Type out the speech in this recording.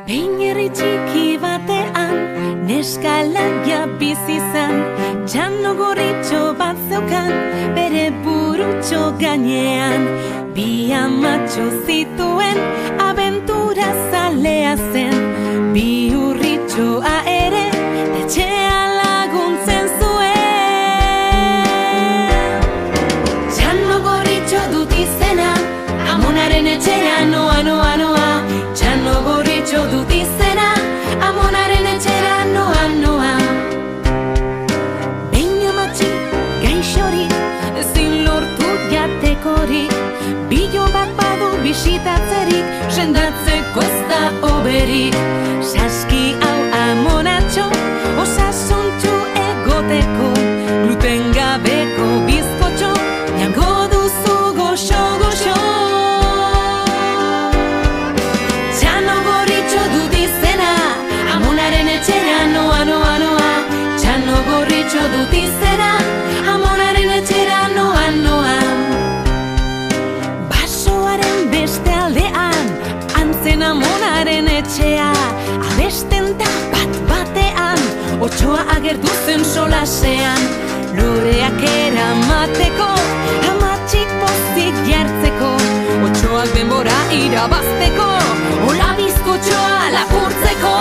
Behin herri txiki batean, neska alaia bizi zan, txano gorritxo bat zeukan, bere burutxo gainean. Bi amatxo zituen, abentura zalea zen, bi urritxoa ere, etxea laguntzen zuen. Txano gorritxo dut izena, amonaren etxera noa, noa, noa. Txano gorritxo dut izena, amonaren etxera noa, noa. Behin amatxi gaixori, ezin lortu jatekorik, bilo bat badu bisitatzerik, sendatzeko ez da hoberik. Saski hau amonatxo, osasuntxu egoteko, gluten gabeko bizkotxo, jango duzu goxo, goxo. Txano gorritxo dut izena, amonaren etxera noa, noa, noa. Txano gorritxo dut izena, amonaren etxera noa, noa. Basoaren beste aldean, antzen amonaren etxea, abesten da bat batean, otsoa agertu zen solasean. Loreak eramateko, amatxik pozik jartzeko, otsoak denbora irabazteko, hola bizkotxoa lapurtzeko.